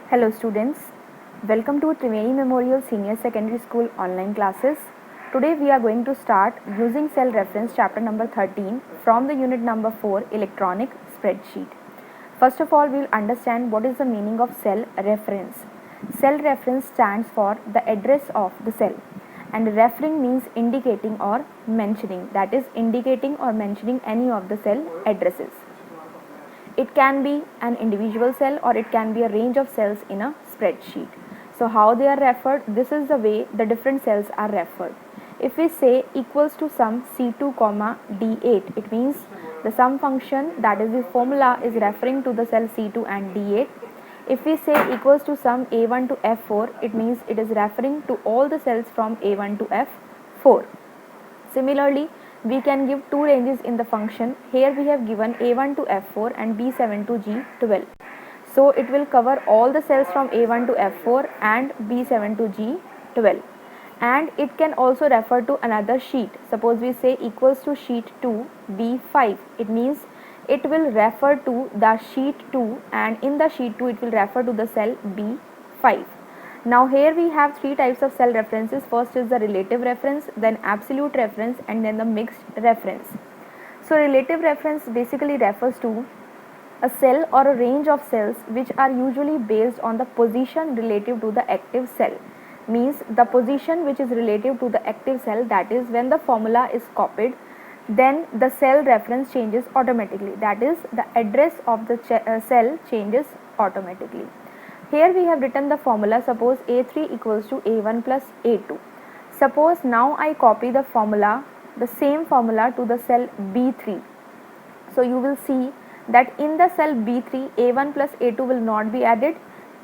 Hello students, welcome to Triveni Memorial Senior Secondary School online classes. Today we are going to start using cell reference chapter number 13 from the unit number 4 electronic spreadsheet. First of all, we will understand what is the meaning of cell reference. Cell reference stands for the address of the cell, and referring means indicating or mentioning, that is indicating or mentioning any of the cell addresses. It can be an individual cell or it can be a range of cells in a spreadsheet. So how they are referred? This is the way the different cells are referred. If we say equals to sum C2 comma D8, it means the sum function, that is the formula, is referring to the cell C2 and D8. If we say equals to sum A1 to F4, it means it is referring to all the cells from A1 to F4. Similarly, we can give two ranges in the function. Here we have given A1 to F4 and B7 to G12. So it will cover all the cells from A1 to F4 and B7 to G12. And it can also refer to another sheet. Suppose we say equals to sheet 2 B5. It means it will refer to the sheet 2, and in the sheet 2 it will refer to the cell B5. Now here we have three types of cell references. First is the relative reference, then absolute reference, and then the mixed reference. So relative reference basically refers to a cell or a range of cells which are usually based on the position relative to the active cell. Means the position which is relative to the active cell, that is when the formula is copied, then the cell reference changes automatically, that is the address of the cell changes automatically. Here we have written the formula. Suppose A3 equals to A1 plus A2. Suppose now I copy the formula, the same formula, to the cell B3. So you will see that in the cell B3, A1 plus A2 will not be added.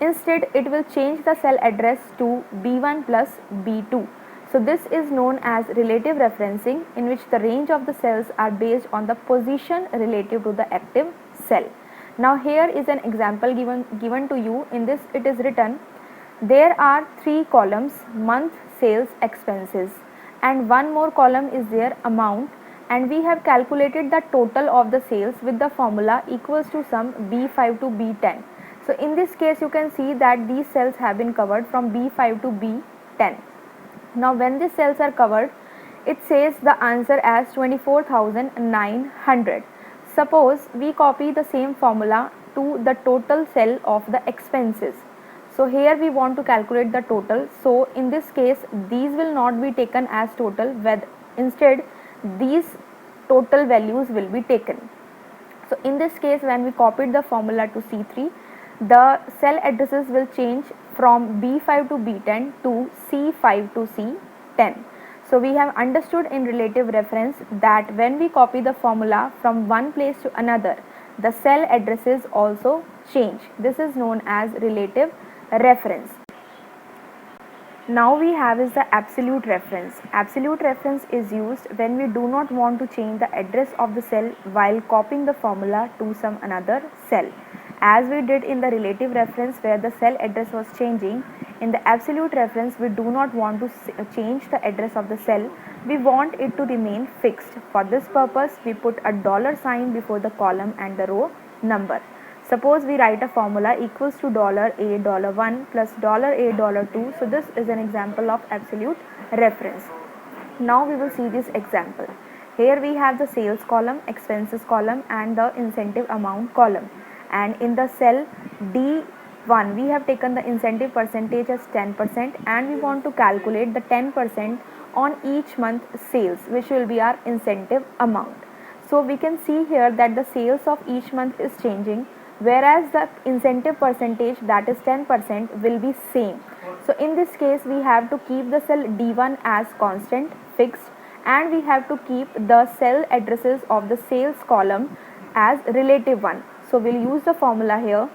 Instead, it will change the cell address to B1 plus B2. So this is known as relative referencing, in which the range of the cells are based on the position relative to the active cell. Now here is an example given to you. In this it is written, there are three columns, month, sales, expenses, and one more column is there, amount, and we have calculated the total of the sales with the formula equals to sum B5 to B10. So in this case you can see that these cells have been covered from B5 to B10. Now when these cells are covered, it says the answer as 24,900. Suppose we copy the same formula to the total cell of the expenses. So here we want to calculate the total. So in this case these will not be taken as total, instead these total values will be taken. So in this case, when we copied the formula to C3, the cell addresses will change from B5 to B10 to C5 to C10. So we have understood in relative reference that when we copy the formula from one place to another, the cell addresses also change. This is known as relative reference. Now we have is the absolute reference. Absolute reference is used when we do not want to change the address of the cell while copying the formula to some another cell. As we did in the relative reference where the cell address was changing, in the absolute reference we do not want to change the address of the cell. We want it to remain fixed. For this purpose we put a $sign before the column and the row number. Suppose we write a formula equals to $A $1 plus $A $2. So this is an example of absolute reference. Now we will see this example. Here we have the sales column, expenses column, and the incentive amount column. And in the cell D1 we have taken the incentive percentage as 10%, and we want to calculate the 10% on each month sales, which will be our incentive amount. So we can see here that the sales of each month is changing, whereas the incentive percentage, that is 10%, will be same. So in this case we have to keep the cell D1 as constant, fixed, and we have to keep the cell addresses of the sales column as relative one. So we'll use the formula here.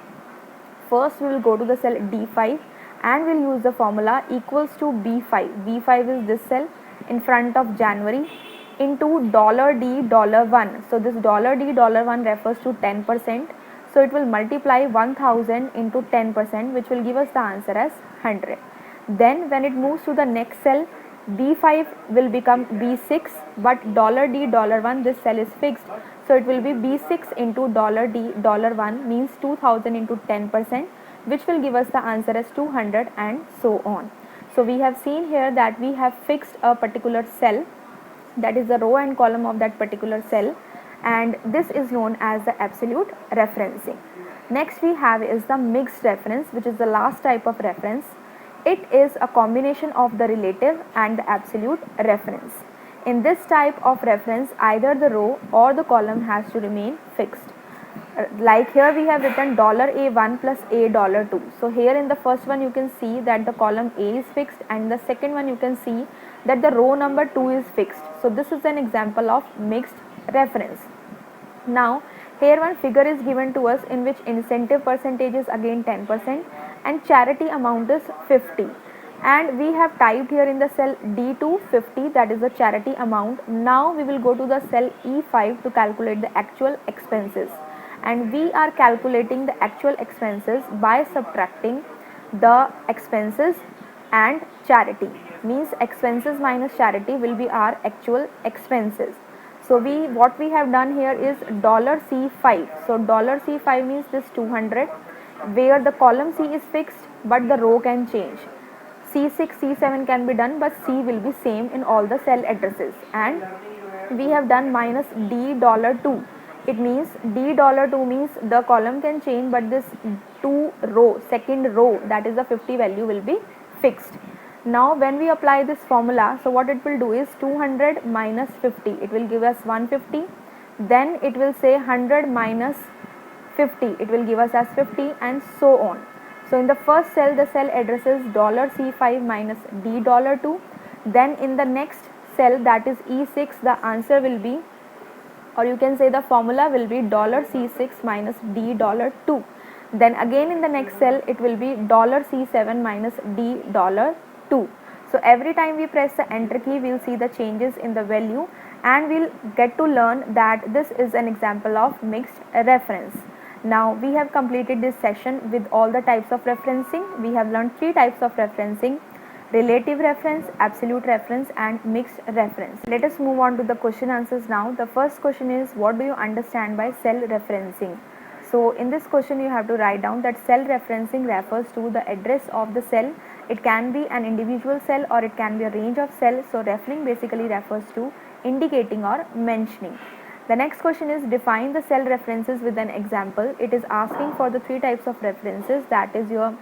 First we will go to the cell D5 and we'll use the formula equals to B5. B5 is this cell in front of January into $D $1. So this $D $1 refers to 10%. So it will multiply 1000 into 10%, which will give us the answer as 100. Then when it moves to the next cell, B5 will become B6, but $D $1, this cell is fixed. So it will be B6 into $D $1 means 2000 into 10%, which will give us the answer as 200 and so on. So we have seen here that we have fixed a particular cell, that is the row and column of that particular cell, and this is known as the absolute referencing. Next we have is the mixed reference, which is the last type of reference. It is a combination of the relative and the absolute reference. In this type of reference, either the row or the column has to remain fixed. Like here we have written $A1 plus $2. So here in the first one you can see that the column A is fixed, and the second one you can see that the row number 2 is fixed. So this is an example of mixed reference. Now here one figure is given to us in which incentive percentage is again 10% and charity amount is 50, and we have typed here in the cell D2 50, that is the charity amount. Now we will go to the cell E5 to calculate the actual expenses, and we are calculating the actual expenses by subtracting the expenses and charity, means expenses minus charity will be our actual expenses. So what we have done here is $C5. So $C5 means this 200, where the column C is fixed but the row can change. C6, C7 can be done, but C will be same in all the cell addresses. And we have done minus $2. It means $2 means the column can change, but this second row, that is the 50 value, will be fixed. Now when we apply this formula, so what it will do is 200 minus 50, it will give us 150. Then it will say 100 minus 50, it will give us as 50, and so on. So in the first cell, the cell addresses $C5 minus $2. Then in the next cell, that is E6, the answer will be, or you can say the formula will be $C6 minus $2. Then again in the next cell it will be $C7 minus $2. So every time we press the enter key, we'll see the changes in the value, and we'll get to learn that this is an example of mixed reference. Now we have completed this session with all the types of referencing. We have learned 3 types of referencing: relative reference, absolute reference, and mixed reference. Let us move on to the question answers now. The first question is, what do you understand by cell referencing? So in this question you have to write down that cell referencing refers to the address of the cell. It can be an individual cell or it can be a range of cells. So referring basically refers to indicating or mentioning. The next question is, define the cell references with an example. It is asking for the 3 types of references, that is your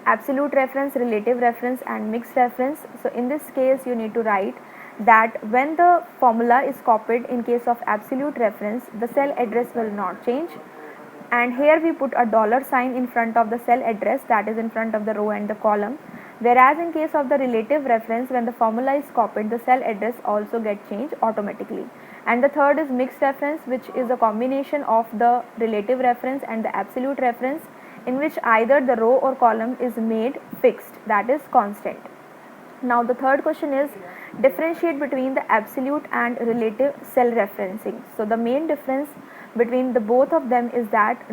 absolute reference, relative reference, and mixed reference. So in this case you need to write that when the formula is copied in case of absolute reference, the cell address will not change, and here we put a $sign in front of the cell address, that is in front of the row and the column. Whereas in case of the relative reference, when the formula is copied, the cell address also gets changed automatically. And the third is mixed reference, which is a combination of the relative reference and the absolute reference, in which either the row or column is made fixed, that is constant. Now the third question is, differentiate between the absolute and relative cell referencing. So the main difference between the both of them is that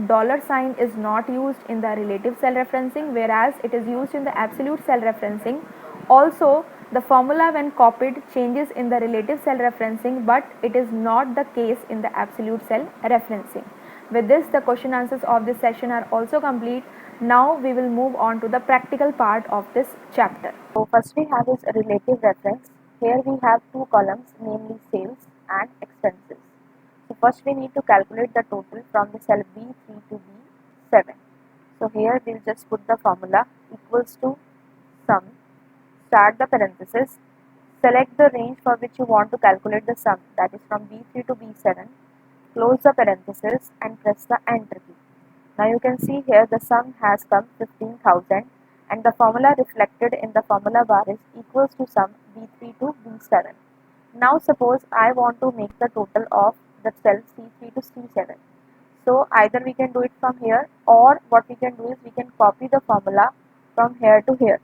$sign is not used in the relative cell referencing, whereas it is used in the absolute cell referencing. Also, the formula when copied changes in the relative cell referencing, but it is not the case in the absolute cell referencing. With this, the question answers of this session are also complete. Now we will move on to the practical part of this chapter. So first we have is a relative reference. Here we have 2 columns, namely sales and expenses. So first we need to calculate the total from the cell B3 to B7. So here we will just put the formula equals to sum, start the parenthesis, select the range for which you want to calculate the sum, that is from B3 to B7, close the parenthesis and press the enter key. Now you can see here the sum has come 15,000, and the formula reflected in the formula bar is equals to sum B3 to B7. Now suppose I want to make the total of the cell C3 to C7. So either we can do it from here, or what we can do is we can copy the formula from here to here.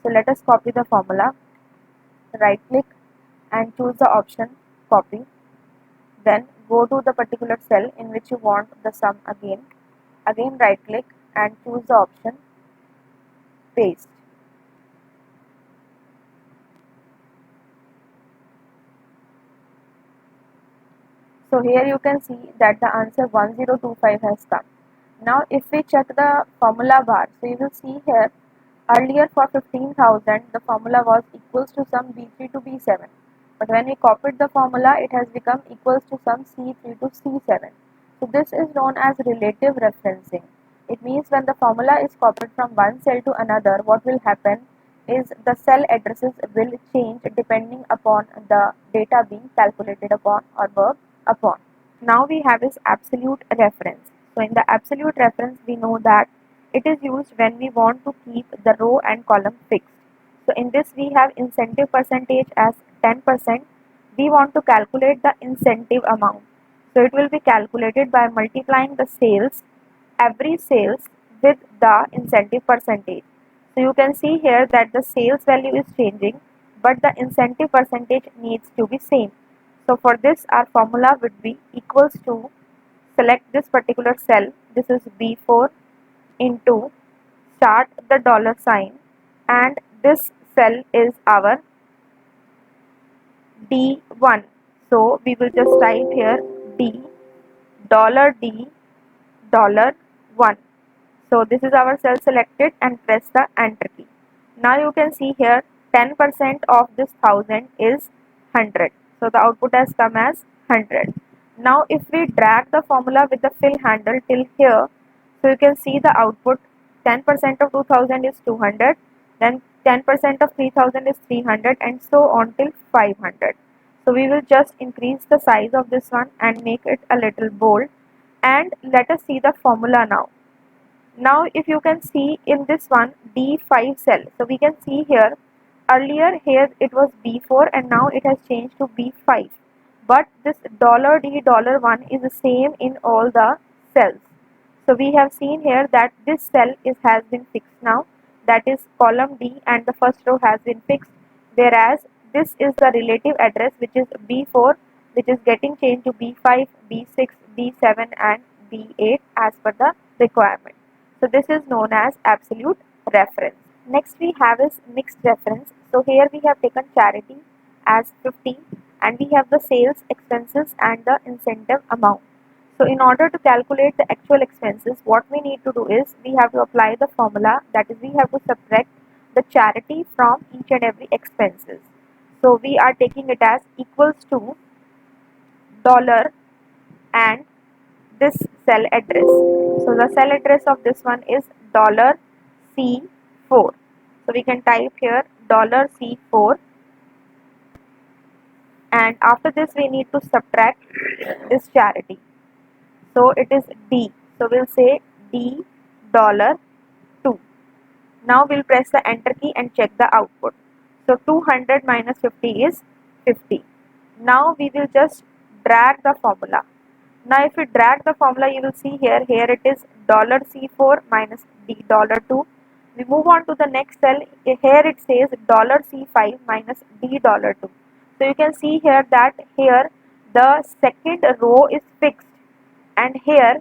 So let us copy the formula. Right click and choose the option copy. Then go to the particular cell in which you want the sum again. Again right click and choose the option paste. So here you can see that the answer 1025 has come. Now if we check the formula bar, so you will see here earlier for 15,000 the formula was equals to some B3 to B7, but when we copied the formula it has become equals to some C3 to C7. So this is known as relative referencing. It means when the formula is copied from one cell to another, what will happen is the cell addresses will change depending upon the data being calculated upon or worked upon. Now we have is absolute reference. So in the absolute reference we know that it is used when we want to keep the row and column fixed. So in this we have incentive percentage as 10%. We want to calculate the incentive amount. So it will be calculated by multiplying the sales, every sales with the incentive percentage. So you can see here that the sales value is changing, but the incentive percentage needs to be same. So for this our formula would be equals to, select this particular cell, this is B4, into start the dollar sign, and this cell is our D1. So we will just type here D, D, $1. So this is our cell selected and press the enter key. Now you can see here 10% of this 1000 is 100. So the output has come as 100. Now if we drag the formula with the fill handle till here, so you can see the output, 10% of 2000 is 200, then 10% of 3000 is 300, and so on till 500. So we will just increase the size of this one and make it a little bold, and let us see the formula now. Now if you can see in this one D5 cell, so we can see here earlier here it was B4 and now it has changed to B5, but this $D$1 is the same in all the cells. So we have seen here that this cell has been fixed now, that is column D, and the first row has been fixed, whereas this is the relative address which is B4, which is getting changed to B5, B6, B7 and B8 as per the requirement. So this is known as absolute reference. Next we have is mixed reference. So here we have taken charity as 50 and we have the sales expenses and the incentive amount. So in order to calculate the actual expenses, what we need to do is we have to apply the formula, that is we have to subtract the charity from each and every expenses. So we are taking it as equals to dollar and this cell address. So the cell address of this one is $C4. So we can type here $C4, and after this we need to subtract this charity. So it is D. So we'll say $2. Now we'll press the enter key and check the output. So 200 minus 50 is 50. Now we will just drag the formula. Now if we drag the formula, you will see here it is $C4 minus $2. We move on to the next cell. Here it says $C5 minus $2. So you can see here that here the second row is fixed and here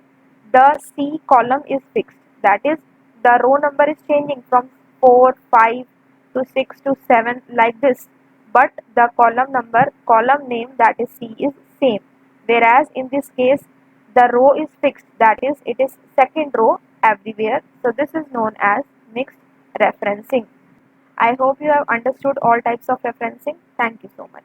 the C column is fixed. That is, the row number is changing from 4, 5 to 6 to 7 like this, but the column name, that is C, is same. Whereas in this case the row is fixed, that is it is second row everywhere. So this is known as mixed referencing. I hope you have understood all types of referencing. Thank you so much.